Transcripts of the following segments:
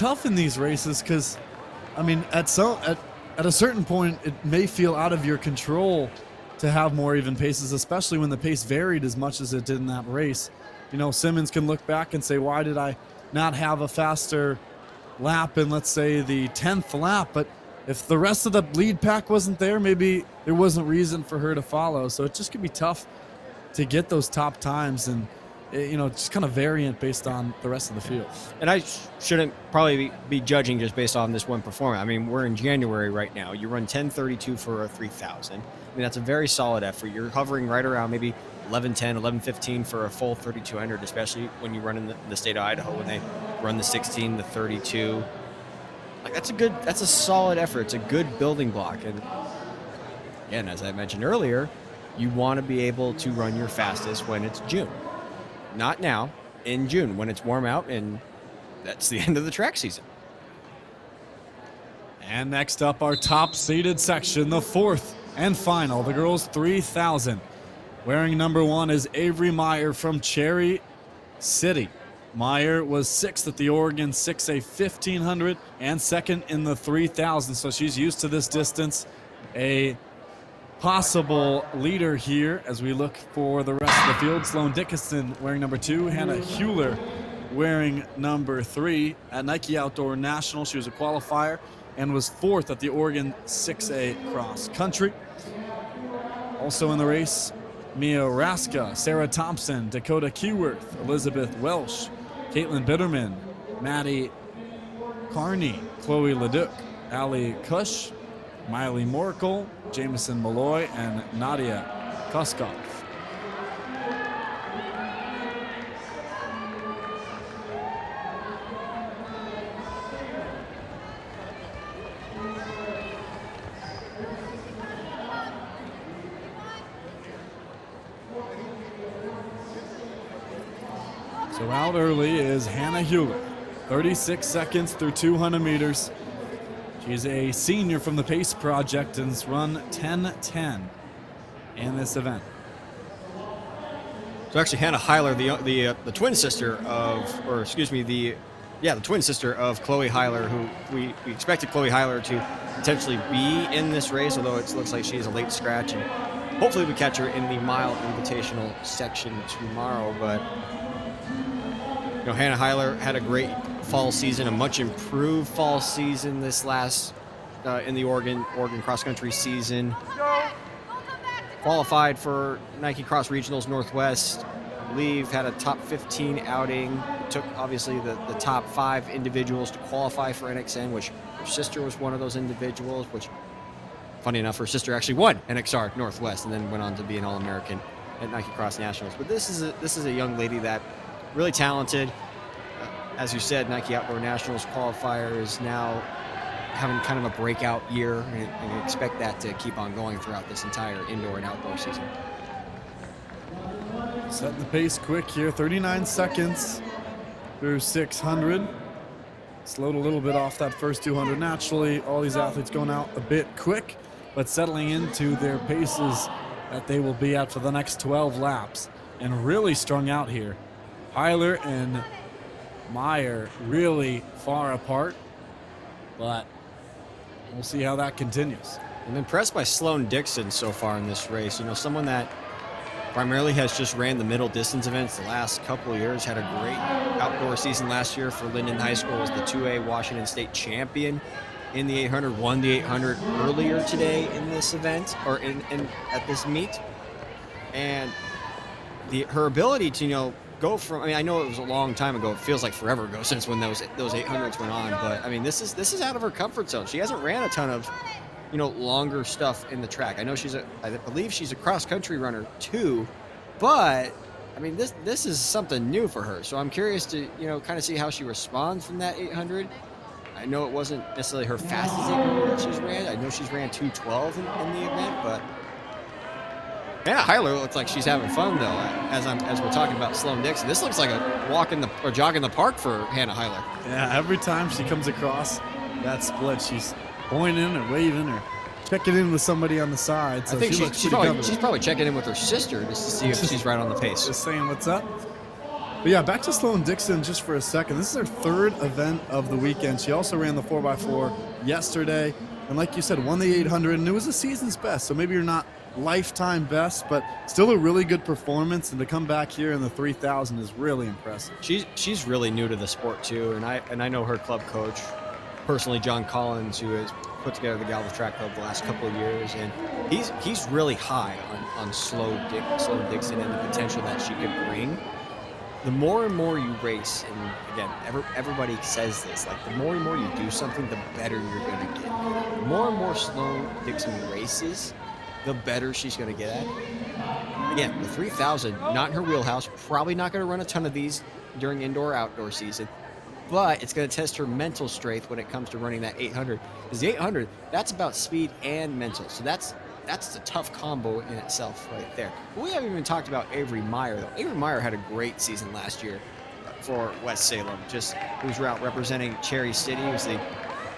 tough in these races because, I mean, at a certain point, it may feel out of your control to have more even paces, especially when the pace varied as much as it did in that race. You know, Simmons can look back and say, why did I not have a faster lap in, let's say, the 10th lap? But if the rest of the lead pack wasn't there, maybe there wasn't reason for her to follow. So it just could be tough to get those top times, and you know, just kind of variant based on the rest of the field. And I shouldn't probably be judging just based on this one performance. I mean, we're in January right now. You run 10:32 for a 3,000. I mean, that's a very solid effort. You're hovering right around maybe 11:10, 11:15 for a full 3,200, especially when you run in the state of Idaho when they run the 16, the 32. Like, that's a solid effort. It's a good building block. And again, as I mentioned earlier, you want to be able to run your fastest when it's June. Not now, in June, when it's warm out, and that's the end of the track season. And next up, our top seeded section, the fourth and final, the girls 3,000. Wearing number 1 is Avery Meyer from Cherry City. Meyer was 6th at the Oregon 6A 1500 and 2nd in the 3,000, so she's used to this distance. A possible leader here as we look for the rest of the field. Sloan Dickinson wearing number 2. Hannah Hewler wearing number 3. At Nike Outdoor National, she was a qualifier and was 4th at the Oregon 6A cross country. Also in the race, Mia Raska, Sarah Thompson, Dakota Keyworth, Elizabeth Welsh, Caitlin Bitterman, Maddie Carney, Chloe Leduc, Allie Cush, Miley Morkel, Jameson Malloy, and Nadia Koskov. So out early is Hannah Hewler, 36 seconds through 200 meters. She's a senior from the Pace Project and has run 10:10 in this event. So actually, Hannah Heiler, the twin sister of, the twin sister of Chloe Heiler, who we expected Chloe Heiler to potentially be in this race, although it looks like she is a late scratch, and hopefully we catch her in the mile invitational section tomorrow. But you know, Hannah Heiler had a great fall season, a much improved fall season this last in the Oregon cross country season. Qualified for Nike Cross Regionals Northwest. I believe had a top 15 outing. Took obviously the top 5 individuals to qualify for NXN, which her sister was one of those individuals. Which, funny enough, her sister actually won NXR Northwest and then went on to be an All-American at Nike Cross Nationals. But this is a young lady that really talented. As you said, Nike Outdoor Nationals qualifier is now having kind of a breakout year, and you expect that to keep on going throughout this entire indoor and outdoor season. Setting the pace quick here, 39 seconds through 600. Slowed a little bit off that first 200. Naturally, all these athletes going out a bit quick, but settling into their paces that they will be at for the next 12 laps. And really strung out here. Heiler and Meyer really far apart, but we'll see how that continues. I'm impressed by Sloan Dixon so far in this race. You know, someone that primarily has just ran the middle distance events the last couple of years, had a great outdoor season last year for Linden High School, was the 2A Washington State champion in the 800, won the 800 earlier today in this event, or at this meet. And her ability to, you know, go from, I mean, I know it was a long time ago. It feels like forever ago since when those 800s went on. But I mean, this is out of her comfort zone. She hasn't ran a ton of, you know, longer stuff in the track. I know I believe she's a cross country runner too, but I mean, this is something new for her. So I'm curious to, you know, kind of see how she responds from that 800. I know it wasn't necessarily her fastest 800 that she's ran. I know she's ran 2:12 in the event, but Hannah Heiler looks like she's having fun though. As we're talking about Sloan Dixon, this looks like a jog in the park for Hannah Heiler. Yeah, every time she comes across that split, she's pointing or waving or checking in with somebody on the side. So I think she's probably checking in with her sister just to see if she's right on the pace. Just saying what's up. But yeah, back to Sloan Dixon just for a second. This is her third event of the weekend. She also ran the 4x4 yesterday. And like you said, won the 800, and it was a season's best. So maybe you're not lifetime best, but still a really good performance. And to come back here in the 3,000 is really impressive. She's really new to the sport too. And I know her club coach, personally, John Collins, who has put together the Galva Track Club the last couple of years. And he's really high on Sloan Dixon and the potential that she could bring. The more and more you race, and again, everybody says this, like the more and more you do something, the better you're going to get. The more and more Sloan Dixon races, the better she's going to get at it. Again, the 3,000, not in her wheelhouse, probably not going to run a ton of these during indoor-outdoor season, but it's going to test her mental strength when it comes to running that 800. Because the 800, that's about speed and mental, so that's a tough combo in itself right there. But we haven't even talked about Avery Meyer, though. Avery Meyer had a great season last year for West Salem. He was out representing Cherry City. He was the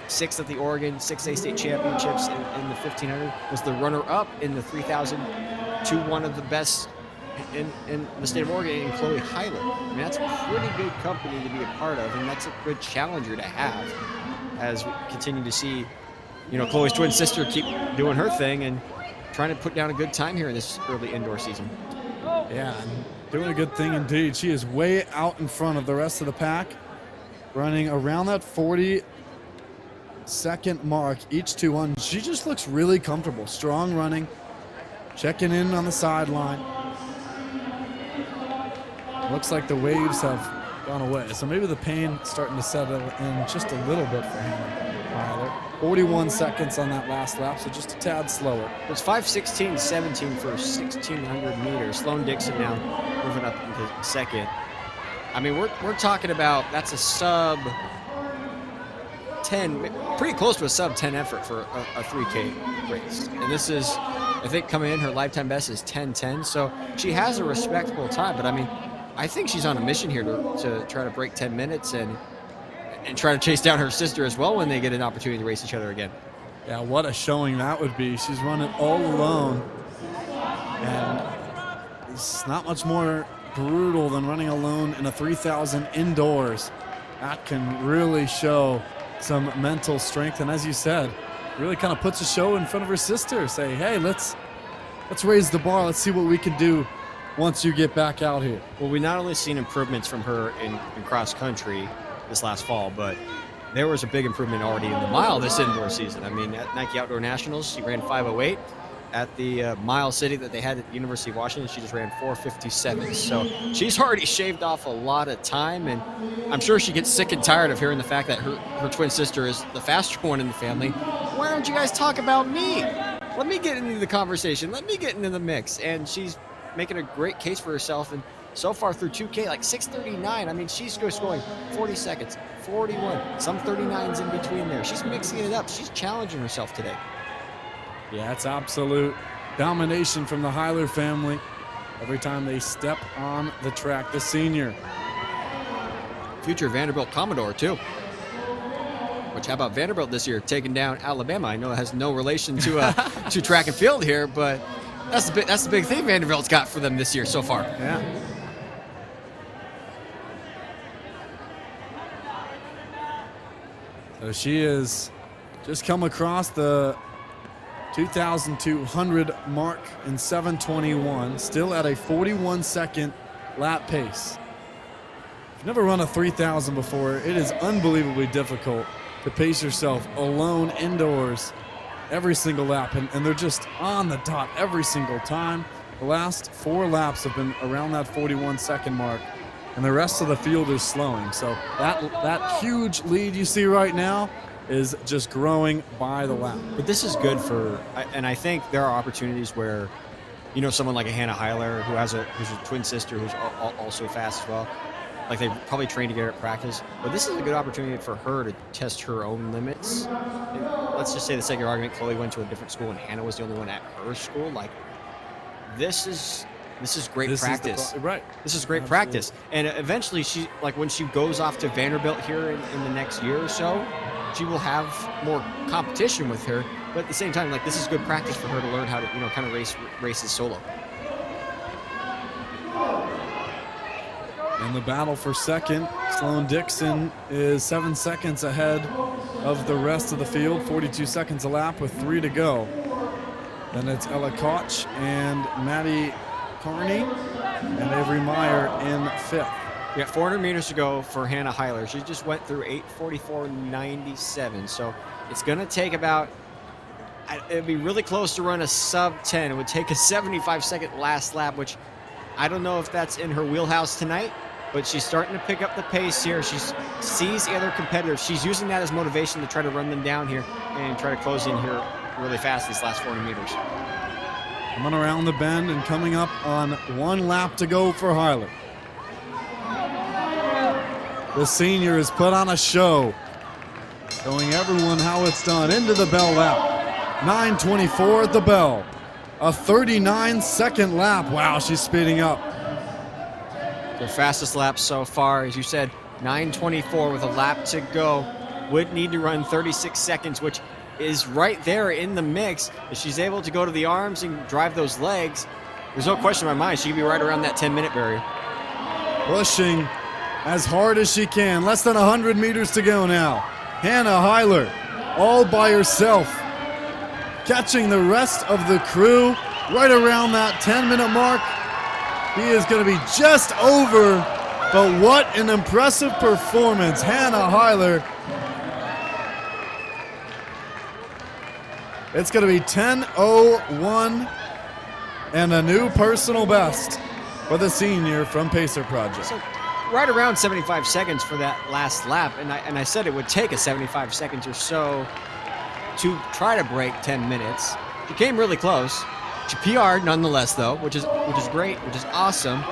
6th at the Oregon 6A state championships in the 1,500. Was the runner-up in the 3,000 to one of the best in the state of Oregon, in Chloe Heiler. I mean, that's a pretty good company to be a part of, and that's a good challenger to have as we continue to see, Chloe's twin sister keep doing her thing and trying to put down a good time here in this early indoor season. Yeah, and doing a good thing indeed. She is way out in front of the rest of the pack, running around that 40-second mark each 200. She just looks really comfortable. Strong running, checking in on the sideline. Looks like the waves have gone away, so maybe the pain starting to settle in just a little bit for Hannah. 41 seconds on that last lap, so just a tad slower. It's 5:16.17 for 1,600 meters. Sloan Dixon now moving up into second. I mean, we're talking about, that's a sub 10, pretty close to a sub 10 effort for a 3K race. And this is, I think, coming in, her lifetime best is 10:10, so she has a respectable time. But I mean, I think she's on a mission here to try to break 10 minutes and try to chase down her sister as well when they get an opportunity to race each other again. Yeah, what a showing that would be. She's running all alone, and it's not much more brutal than running alone in a 3,000 indoors. That can really show some mental strength, and as you said, really kind of puts a show in front of her sister. Say, hey, let's raise the bar. Let's see what we can do once you get back out here. Well, we not only seen improvements from her in cross country this last fall, but there was a big improvement already in the mile this indoor season. I mean, at Nike Outdoor Nationals, she ran 5:08. At the Mile City that they had at the University of Washington, she just ran 4:57. So she's already shaved off a lot of time, and I'm sure she gets sick and tired of hearing the fact that her twin sister is the faster one in the family. Why don't you guys talk about me? Let me get into the conversation. Let me get into the mix. And she's making a great case for herself, and so far through 2K, like 6:39. I mean, she's just going 40 seconds, 41, some 39s in between there. She's mixing it up. She's challenging herself today. Yeah, it's absolute domination from the Heiler family every time they step on the track. The senior. Future Vanderbilt Commodore, too. Which, how about Vanderbilt this year taking down Alabama? I know it has no relation to to track and field here, but that's the big thing Vanderbilt's got for them this year so far. Yeah. So she is just come across the 2,200 mark in 7:21, still at a 41-second lap pace. If you've never run a 3,000 before, it is unbelievably difficult to pace yourself alone indoors every single lap, and they're just on the dot every single time. The last 4 laps have been around that 41-second mark, and the rest of the field is slowing. So that huge lead you see right now is just growing by the lap. But this is good for, and I think there are opportunities where, someone like a Hannah Heiler who's a twin sister who's also fast as well, like they probably train together at practice. But this is a good opportunity for her to test her own limits. And let's just say the sake of argument, Chloe went to a different school and Hannah was the only one at her school. Like, this is great practice. Right. This is great practice. And eventually when she goes off to Vanderbilt here in the next year or so, she will have more competition with her. But at the same time, like, this is good practice for her to learn how to, kind of races solo. In the battle for second, Sloan Dixon is 7 seconds ahead of the rest of the field, 42 seconds a lap with 3 to go. Then it's Ella Koch and Maddie Carney and Avery Meyer in 5th. We got 400 meters to go for Hannah Heiler. She just went through 8:44.97. So it's going to take about, it'd be really close to run a sub 10. It would take a 75-second last lap, which I don't know if that's in her wheelhouse tonight, but she's starting to pick up the pace here. She sees the other competitors. She's using that as motivation to try to run them down here and try to close in here really fast these last 400 meters. Coming around the bend and coming up on 1 lap to go for Heiler. The senior has put on a show, showing everyone how it's done. Into the bell lap. 9:24 at the bell. A 39-second lap. Wow, she's speeding up. Their fastest lap so far, as you said, 9:24 with a lap to go. Would need to run 36 seconds, which is right there in the mix. If she's able to go to the arms and drive those legs, there's no question in my mind she could be right around that 10-minute barrier. Pushing as hard as she can. Less than 100 meters to go now. Hannah Heiler all by herself, catching the rest of the crew right around that 10-minute mark. He is going to be just over, but what an impressive performance. Hannah Heiler. It's going to be 10:01 and a new personal best for the senior from Pacer Project. So right around 75 seconds for that last lap, and I said it would take a 75 seconds or so to try to break 10 minutes. She came really close. She PR'd nonetheless, though, which is great, which is awesome.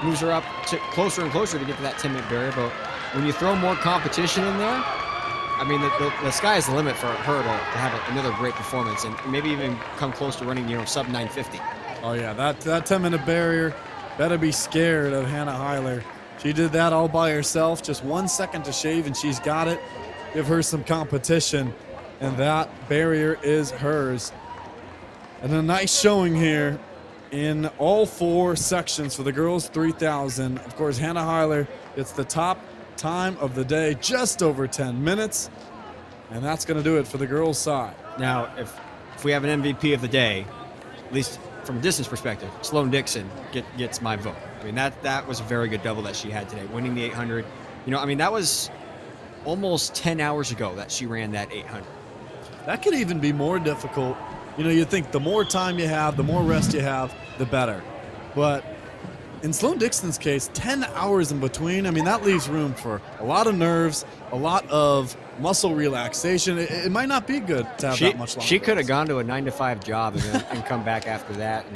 Moves her up to closer and closer to get to that 10-minute barrier. But when you throw more competition in there, I mean, the sky is the limit for her to have another great performance and maybe even come close to running, sub 950. Oh yeah, that 10-minute barrier, better be scared of Hannah Heiler. She did that all by herself, just 1 second to shave, and she's got it. Give her some competition, and that barrier is hers. And a nice showing here in all 4 sections for the girls 3,000. Of course, Hannah Heiler gets the top time of the day, just over 10 minutes, and that's going to do it for the girls' side. Now, if we have an MVP of the day, at least from a distance perspective, Sloan Dixon gets my vote. I mean, that was a very good double that she had today, winning the 800. That was almost 10 hours ago that she ran that 800. That could even be more difficult. You think the more time you have, the more rest you have, the better. But in Sloan Dixon's case, 10 hours in between, that leaves room for a lot of nerves, a lot of muscle relaxation. It might not be good to have that much longer. She could have gone to a 9-to-5 job and come back after that.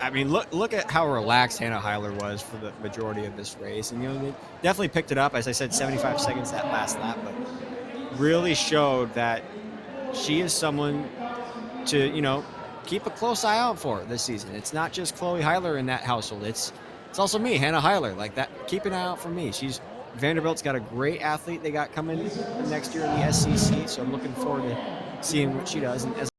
And look at how relaxed Hannah Heiler was for the majority of this race. And they definitely picked it up. As I said, 75 seconds that last lap, but really showed that she is someone to keep a close eye out for this season. It's not just Chloe Heiler in that household. It's also me, Hannah Heiler. Like that, keep an eye out for me. Vanderbilt's got a great athlete they got coming next year in the SEC, so I'm looking forward to seeing what she does. And as